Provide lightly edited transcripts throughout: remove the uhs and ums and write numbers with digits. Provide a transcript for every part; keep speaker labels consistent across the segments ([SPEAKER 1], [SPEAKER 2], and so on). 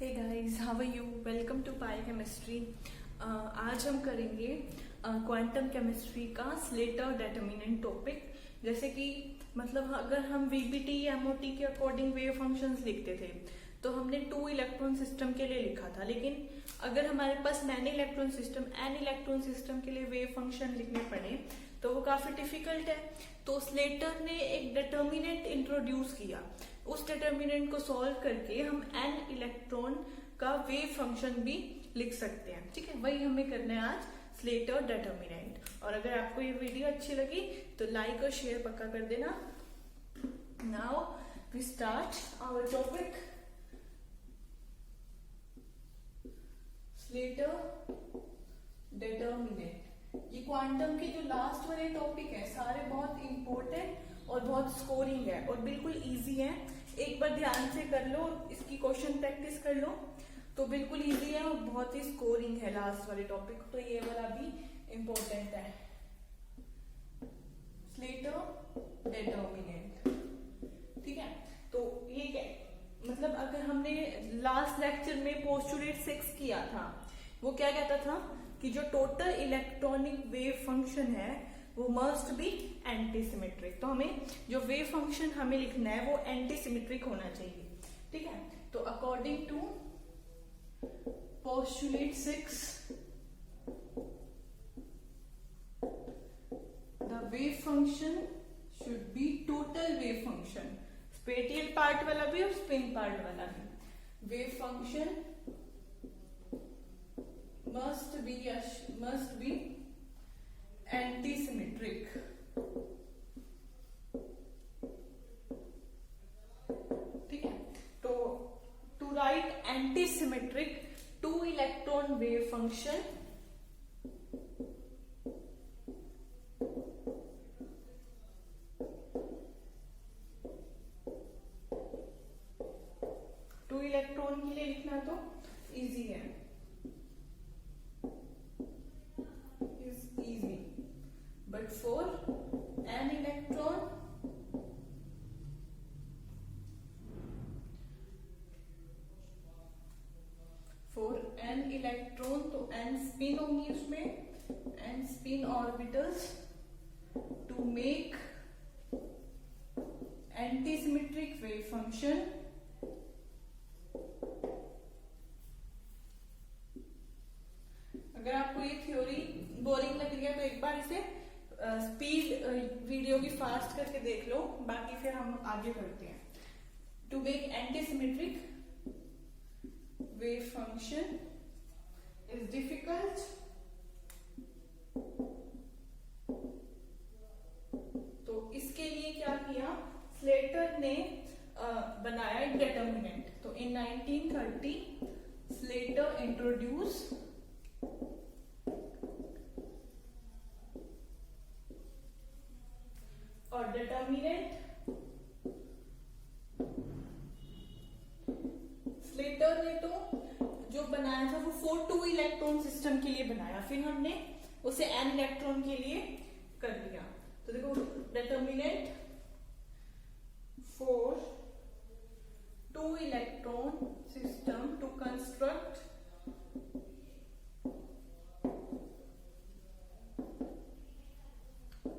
[SPEAKER 1] Hey guys, how are you? Welcome to Pi chemistry. आज हम करेंगे क्वांटम केमिस्ट्री का स्लेटर डिटरमिनेंट टॉपिक। जैसे कि मतलब अगर हम वीबीटी या एमओटी के अकॉर्डिंग वेव फंक्शंस लिखते थे तो हमने 2 इलेक्ट्रॉन सिस्टम के लिए लिखा था, लेकिन अगर हमारे पास एन इलेक्ट्रॉन सिस्टम के लिए वेव फंक्शन लिखने पड़े तो वो काफी डिफिकल्ट है। तो स्लेटर ने एक डिटरमिनेंट इंट्रोड्यूस किया। उस डिटरमिनेंट को सॉल्व करके हम एन इलेक्ट्रॉन का वेव फंक्शन भी लिख सकते हैं। ठीक है, वही हमें करना है आज, स्लेटर डिटरमिनेंट। और अगर आपको ये वीडियो अच्छी लगी तो लाइक और शेयर पक्का कर देना। Now we start our topic, Slater determinant. ये क्वांटम के जो लास्ट वाले टॉपिक है सारे बहुत इंपॉर्टेंट और बहुत स्कोरिंग है और बिल्कुल इजी है। एक बार ध्यान से कर लो, इसकी क्वेश्चन प्रैक्टिस कर लो तो बिल्कुल इजी है और बहुत ही स्कोरिंग है लास्ट वाले टॉपिक। तो ये वाला भी इंपॉर्टेंट है, स्लेटर डिटरमिनेंट। ठीक है, तो ये क्या मतलब, अगर हमने लास्ट लेक्चर में पोस्टुलेट 6 किया था, वो क्या कहता था कि जो टोटल इलेक्ट्रॉनिक वेव फंक्शन है वो मस्ट बी एंटीसिमेट्रिक। तो हमें जो वेव फंक्शन हमें लिखना है वो एंटीसिमेट्रिक होना चाहिए। ठीक है, तो according to postulate 6 the wave function should be total wave function, spatial part वाला भी और स्पिन पार्ट वाला भी। Wave function must be antisymmetric। ठीक है, तो to write antisymmetric 2 electron wave function, two electron के लिए लिखना तो इजी है, but for n electron तो n स्पिन होंगी उसमें, n spin orbitals to make antisymmetric wave function. अगर आपको ये थ्योरी बोरिंग लग रही है तो एक बार इसे स्पीड वीडियो की फास्ट करके देख लो, बाकी फिर हम आगे बढ़ते हैं। To make antisymmetric wave function is difficult, तो इसके लिए क्या किया स्लेटर ने, बनाया एक डिटरमिनेंट। तो इन 1930 स्लेटर इंट्रोड्यूस और डिटरमिनेंट। स्लेटर ने तो जो बनाया था वो 2 इलेक्ट्रॉन सिस्टम के लिए बनाया, फिर हमने उसे n इलेक्ट्रॉन के लिए कर दिया। तो देखो, determinant for 2 electron system to construct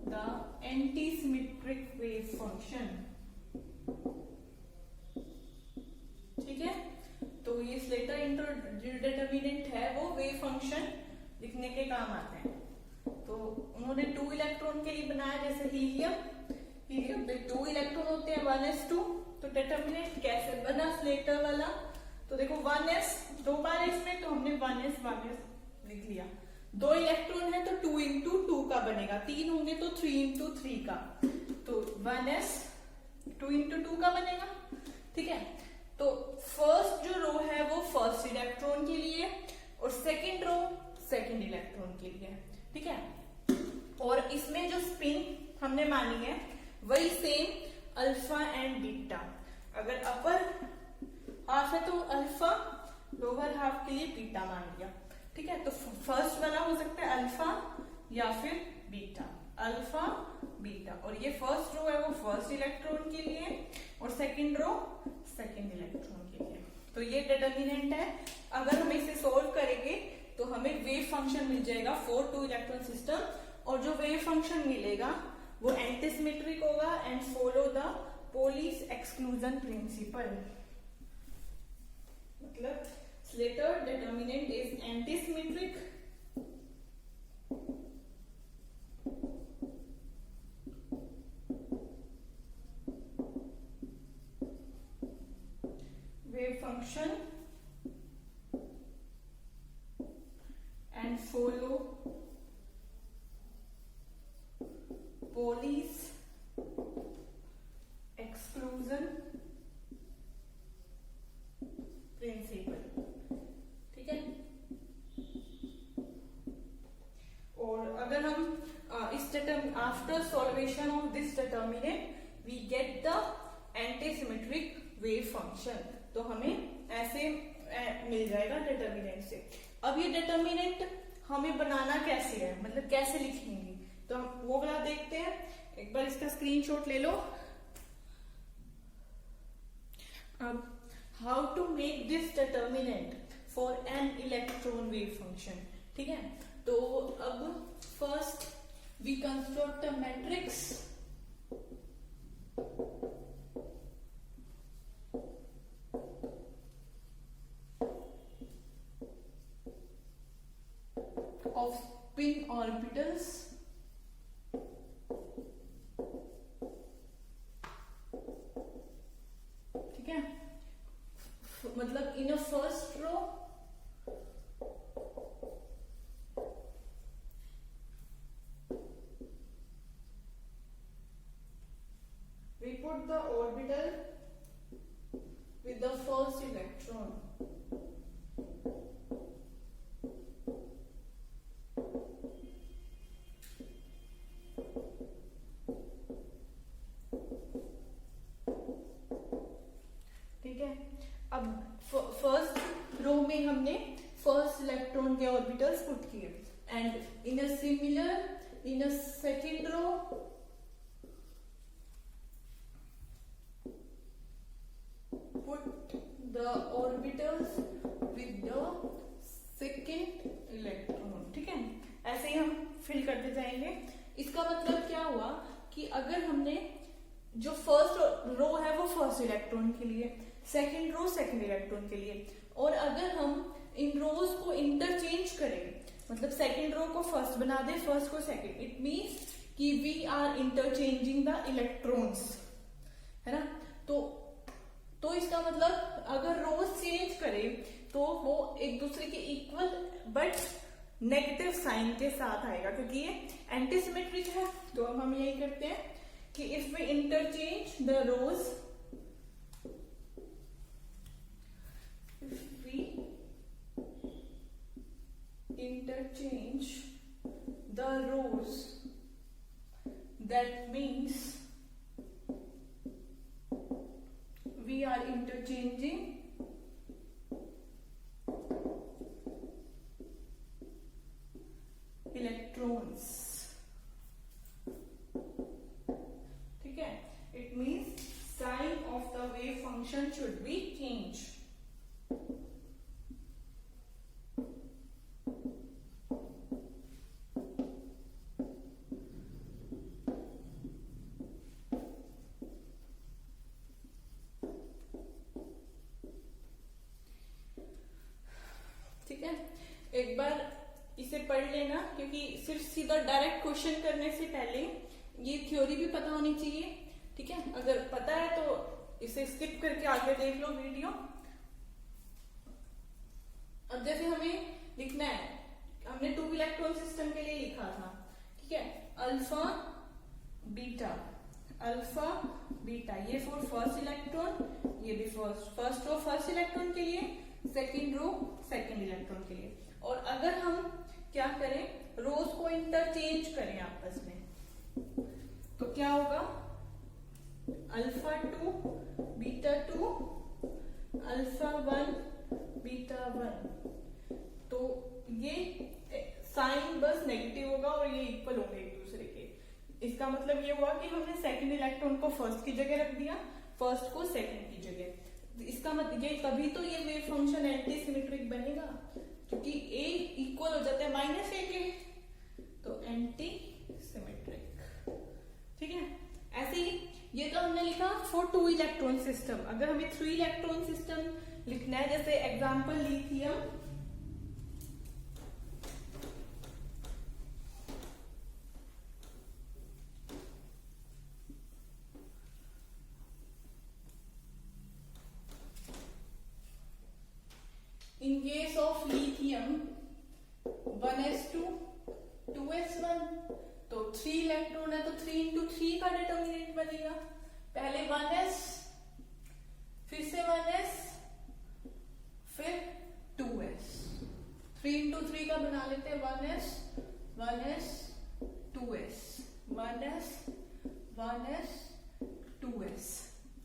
[SPEAKER 1] the antisymmetric wave function। ठीक है, तो ये स्लेटर डिटरमिनेंट है वो वेव फंक्शन लिखने के काम आते हैं। तो उन्होंने 2 इलेक्ट्रॉन के लिए बनाया, जैसे हीलियम पे 2 इलेक्ट्रॉन होते हैं 1s2। तो डिटरमिनेंट कैसे बना स्लेटर वाला, तो देखो 1s 2 बार इसमें, तो हमने 1s लिख लिया। 2 इलेक्ट्रॉन है तो 2 into 2 का बनेगा, 3 होंगे तो 3 into 3 का, तो 1s 2 into 2 का बनेगा। ठीक है, तो फर्स्ट जो रो है वो फर्स्ट इलेक्ट्रॉन के लिए और सेकंड रो सेकंड इलेक्ट्रॉन के लिए। ठीक है, और इसमें जो स्पिन हमने मानी है वही सेम अल्फा एंड बीटा। अगर अपर हाफ है तो अल्फा, लोअर हाफ के लिए बीटा मान लिया। ठीक है, तो फर्स्ट वाला हो सकता है अल्फा या फिर बीटा, अल्फा बीटा। और ये फर्स्ट रो है वो फर्स्ट इलेक्ट्रॉन के लिए और सेकंड रो सेकंड इलेक्ट्रॉन के लिए। तो ये डिटर्मिनेंट है। अगर हम इसे सोल्व करेंगे तो हमें वेव फंक्शन मिल जाएगा फॉर टू इलेक्ट्रॉन सिस्टम, और जो वेव फंक्शन मिलेगा वो एंटीसिमेट्रिक होगा and follow the Pauli exclusion principle. मतलब Slater determinant is antisymmetric wave function and follow Pauli's exclusion principle। ठीक है, और अगर हम इस after solvation of this determinant we get the antisymmetric wave function, तो हमें ऐसे मिल जाएगा डिटर्मिनेंट से। अब ये डिटर्मिनेंट हमें बनाना कैसे है, मतलब कैसे लिखेंगे, तो हम वो वाला देखते हैं। एक बार इसका स्क्रीनशॉट ले लो। अब how to make this determinant for N electron wave function. ठीक है, तो अब first we construct a matrix of spin orbitals ठीक है, मतलब in a first row we put the orbital with the first electron, अब फर्स्ट रो में हमने फर्स्ट इलेक्ट्रॉन के ऑर्बिटल्स पुट किए, and in a similar in a second row put the orbitals with the second electron. ठीक है, ऐसे ही हम fill करते जाएंगे। इसका मतलब क्या हुआ कि अगर हमने जो फर्स्ट रो है वो फर्स्ट इलेक्ट्रॉन के लिए, सेकेंड रो सेकेंड इलेक्ट्रॉन के लिए, और अगर हम इन रोज को इंटरचेंज करें, मतलब सेकेंड रो को फर्स्ट बना दे, फर्स्ट को सेकेंड, इट मीन्स कि we are interchanging the electrons, है ना। तो इसका मतलब अगर रोज चेंज करें तो वो एक दूसरे के इक्वल बट नेगेटिव साइन के साथ आएगा, क्योंकि ये एंटीसिमेट्रिक है। तो अब हम यही करते हैं कि if we interchange the rows, interchange the rows, that means we are interchanging electrons। ठीक है, it means sign of the wave function should be changed। एक बार इसे पढ़ लेना, क्योंकि सिर्फ सीधा डायरेक्ट क्वेश्चन करने से पहले ये थ्योरी भी पता होनी चाहिए। ठीक है, अगर पता है तो इसे स्किप करके आगे देख लो वीडियो। अब जैसे हमें लिखना है, हमने टू इलेक्ट्रॉन सिस्टम के लिए लिखा था। ठीक है, अल्फा बीटा, अल्फा बीटा, ये फॉर फर्स्ट इलेक्ट्रॉन, ये भी फर्स्ट रो फर्स्ट इलेक्ट्रॉन के लिए, सेकेंड रो सेकेंड इलेक्ट्रॉन के लिए। और अगर हम क्या करें, रोज को इंटरचेंज करें आपस में, तो क्या होगा, अल्फा 2 बीटा 2, अल्फा 1 बीटा 1। तो ये साइन बस नेगेटिव होगा और ये इक्वल होंगे एक दूसरे के। इसका मतलब ये हुआ कि हमने सेकंड इलेक्ट्रॉन को फर्स्ट की जगह रख दिया, फर्स्ट को सेकंड की जगह। इसका मतलब ये तभी तो ये वेव फंक्शन एंटी सिमेट्रिक बनेगा, क्योंकि ए इक्वल हो जाता है माइनस ए के, तो एंटी सिमेट्रिक। ठीक है, ऐसे ही ये तो हमने लिखा फॉर 2 इलेक्ट्रॉन सिस्टम। अगर हमें 3 इलेक्ट्रॉन सिस्टम लिखना है, जैसे example lithium, in case of lithium 1s2 2s1, तो 3 इलेक्ट्रॉन है तो 3 into 3 का डिटर्मिनेंट बनेगा। पहले 1s, फिर से 1s, फिर 2s। 3 into 3 का बना लेते हैं 1s 1s 2s 1s 1s 2s।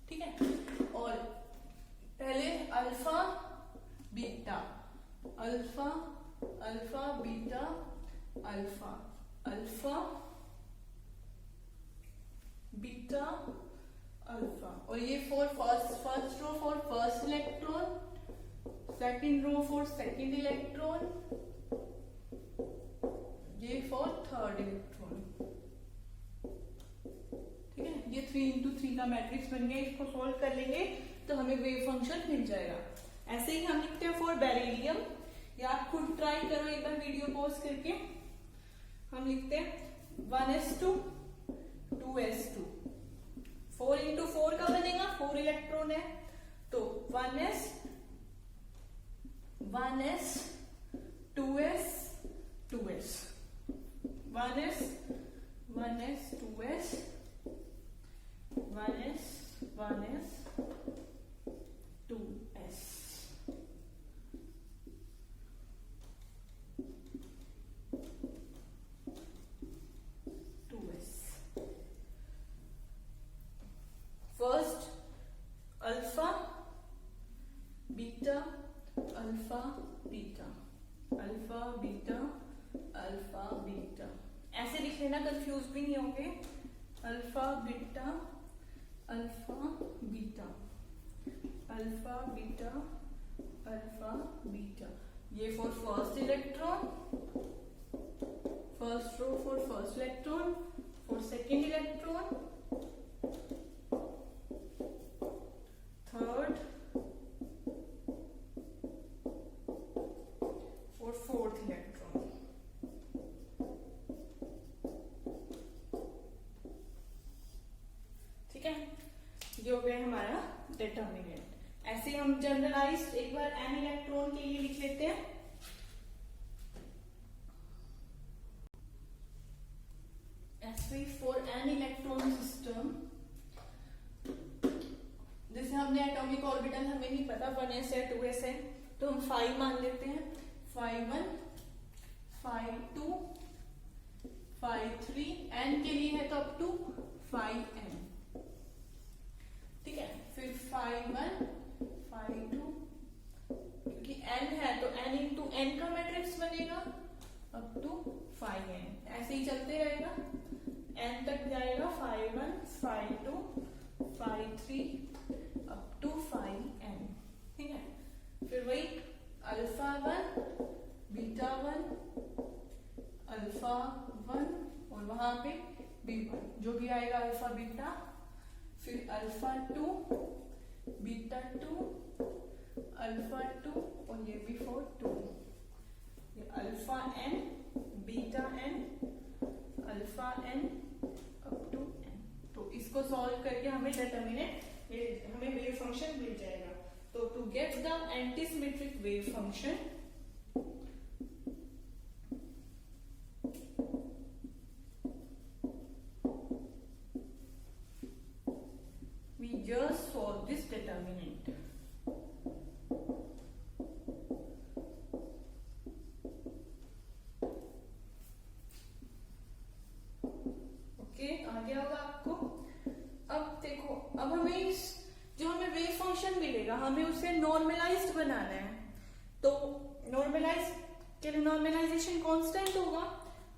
[SPEAKER 1] ठीक है, और पहले alpha beta, alpha alpha beta alpha, alpha beta alpha, और ये for first row for first electron, second row for second electron, ये फॉर थर्ड इलेक्ट्रॉन। ठीक है, ये 3 into 3 का मैट्रिक्स बन गया। इसको सोल्व कर लेंगे तो हमें वेव फंक्शन मिल जाएगा। ऐसे ही हम लिखते हैं फॉर बेरिलियम, या आप खुद ट्राई करो एक बार वीडियो पॉज करके। हम लिखते हैं 1s2 2s2, 4 into 4 का बनेगा, 4 इलेक्ट्रॉन है तो 1s 1s 2s 2s 1s 1s 2s 1s 1s 2s। First alpha beta alpha beta alpha beta alpha beta, ऐसे लिख लेना, कंफ्यूज भी नहीं होंगे। Alpha beta alpha beta alpha beta alpha beta, ये for first electron, first row for first electron, for second electron, third, for fourth electron. ठीक है, ये हो गया हमारा डिटर्मिनेंट। ऐसे हम जनरलाइज एक बार n इलेक्ट्रॉन के लिए लिख लेते हैं। ऐसे फॉर n इलेक्ट्रॉन सिस्टम, जैसे हमने एटॉमिक ऑर्बिटल हमें नहीं पता 1s है 2s है, तो हम 5 मान लेते हैं। 5 1 5 2 5 3, n के लिए है तो अप टू 5n। ठीक है, फिर 5 1 5 2, क्योंकि n है तो n into n का मैट्रिक्स बनेगा अप टू 5n। ऐसे ही चलते रहेगा, n तक जाएगा 5 1 5 2 5 3 अप टू 5n। ठीक है, फिर वही अल्फा 1 बीटा 1 अल्फा 1 और वहां पे b1, जो भी आएगा अल्फा बीटा, फिर अल्फा 2 बीटा 2 अल्फा 2, और ये भी फॉर 2, ये alpha n beta n alpha n up to n। तो इसको सॉल्व करके हमें डिटर्मिनेंट, हमें वेव फंक्शन मिल जाएगा। तो to get the antisymmetric wave function, we just solve this determinant। Okay, आ गया होगा आपको। अब देखो, अब हमें जो हमें वेव फंक्शन मिलेगा हमें उसे नॉर्मलाइज्ड बनाना है। तो नॉर्मलाइज के लिए नॉर्मलाइजेशन कांस्टेंट होगा,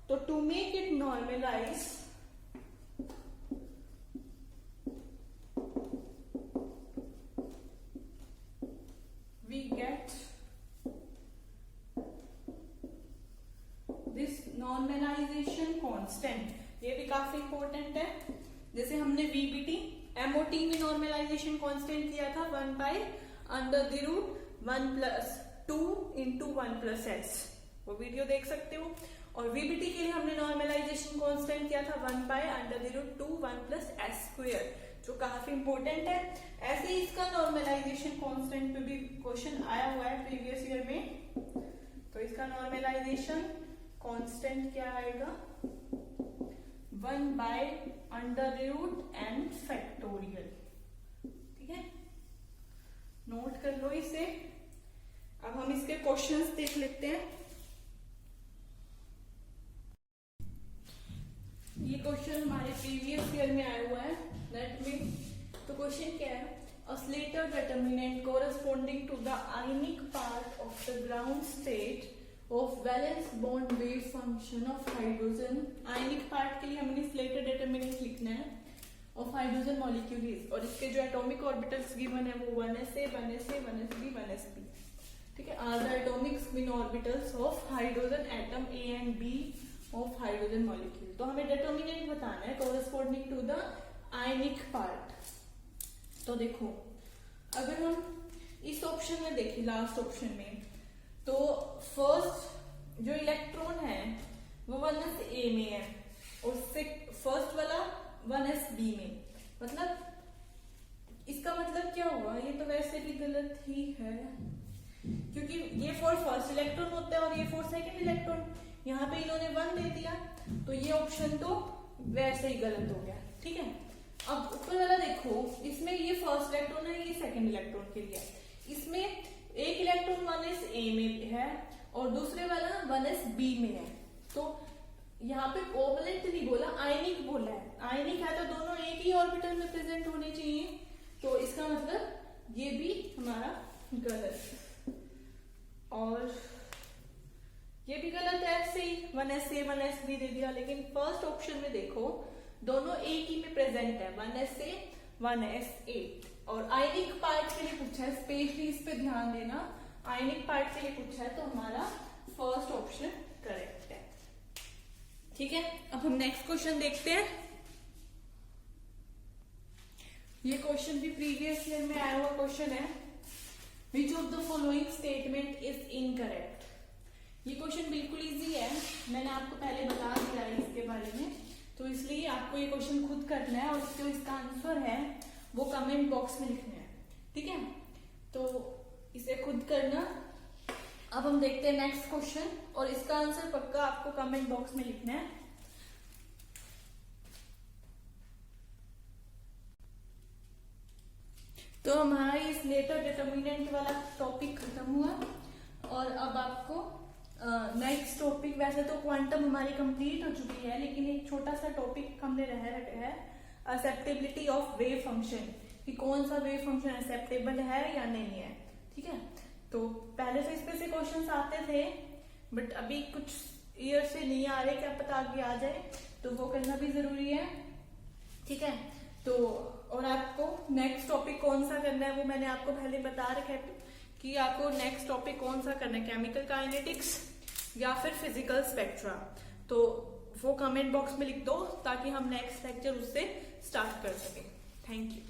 [SPEAKER 1] तो टू मेक इट नॉर्मलाइज काफी इंपॉर्टेंट है। जैसे हमने वीबीटी एमओटी में नॉर्मलाइजेशन कांस्टेंट किया था 1 by under the root 1 plus 2 into 1 plus S, वो वीडियो देख सकते हो। और वीबीटी के लिए हमने नॉर्मलाइजेशन कांस्टेंट किया था 1 by under the root 2 1 plus S square, जो काफी इंपॉर्टेंट है। ऐसे ही इसका नॉर्मलाइजेशन कांस्टेंट पे भी क्वेश्चन आया हुआ है प्रीवियस ईयर में। तो इसका नॉर्मलाइजेशन कांस्टेंट क्या आएगा, 1 by under root N factorial. ठीक है, नोट कर लो इसे। अब हम इसके क्वेश्चंस देख लेते हैं। ये क्वेश्चन हमारे प्रीवियस ईयर में आया हुआ है नेट में। तो क्वेश्चन क्या है, a Slater determinant corresponding to the ionic part of the ground state of valence bond wave function of hydrogen। ionic part के लिए हमने Slater determinant लिखना है of hydrogen molecules, और इसके जो atomic orbitals given है वो 1sa 1sa 1sb 1sp। ठीक है, are the atomic spin orbitals of hydrogen atom A and B of hydrogen molecule। तो हमें determinant बताना है corresponding to the ionic part। तो देखो, अगर हम इस ऑप्शन में देखें, लास्ट ऑप्शन में, तो फर्स्ट जो इलेक्ट्रॉन है वो 1s A में है और फर्स्ट वाला 1s B में। मतलब इसका मतलब क्या हुआ, ये तो वैसे भी गलत ही है, क्योंकि ये फॉर फर्स्ट इलेक्ट्रॉन होता है और ये फॉर सेकंड इलेक्ट्रॉन। यहाँ पे इन्होंने 1 दे दिया, तो ये ऑप्शन तो वैसे ही गलत हो गया। ठीक है, अब ऊपर वाला देखो, इसमें ये फर्स्ट इलेक्ट्रॉन है, ये सेकंड इलेक्ट्रॉन के लिए। इसमें एक इलेक्ट्रॉन 1s A में है और दूसरे वाला 1s B में है। तो यहाँ पे कोवलेंट नहीं बोला, आयनिक बोला है। आयनिक है तो दोनों एक ही ऑर्बिटल में प्रेजेंट होने चाहिए, तो इसका मतलब ये भी हमारा गलत, और ये भी गलत है। ऐसे ही 1sa 1sb दे दिया, लेकिन फर्स्ट ऑप्शन में देखो दोनों एक ही में प्रेजेंट है, 1sa 1sa। और आयनिक पार्ट के लिए पूछा है, स्पेशली इस पे ध्यान देना, आयनिक पार्ट के लिए पूछा है, तो हमारा फर्स्ट ऑप्शन करेक्ट है। ठीक है, अब हम नेक्स्ट क्वेश्चन देखते हैं। ये क्वेश्चन भी प्रीवियस ईयर में आया हुआ क्वेश्चन है। Which of the following statement is incorrect. ये क्वेश्चन बिल्कुल इजी है, मैंने आपको पहले बता दिया है इसके बारे में, तो इसलिए आपको ये क्वेश्चन खुद करना है और जो इसका आंसर है वो कमेंट बॉक्स में लिखना है। ठीक है, तो इसे खुद करना। अब हम देखते हैं नेक्स्ट क्वेश्चन, और इसका आंसर पक्का आपको कमेंट बॉक्स में लिखना है। तो हमारा ये स्लेटर डिटर्मिनेंट वाला टॉपिक खत्म हुआ, और अब आपको नेक्स्ट टॉपिक, वैसे तो क्वांटम हमारी कंप्लीट हो चुकी है, लेकिन एक छोटा सा टॉपिक हमने रह रखा है, एक्सेप्टेबिलिटी ऑफ वेव फंक्शन, कि कौन सा वेव फंक्शन एक्सेप्टेबल है या नहीं है। ठीक है, तो पहले तो इस पे से क्वेश्चंस आते थे, बट अभी कुछ ईयर से नहीं आ रहे, क्या पता आगे आ जाए, तो वो करना भी जरूरी है। ठीक है, तो और आपको नेक्स्ट टॉपिक कौन सा करना है वो मैंने आपको पहले बता रखा है कि आपको नेक्स्ट टॉपिक कौन सा करना है, केमिकल काइनेटिक्स या फिर फिजिकल स्पेक्ट्रा। तो वो कमेंट बॉक्स में लिख दो ताकि हम नेक्स्ट लेक्चर उससे स्टार्ट कर सकें। Thank you.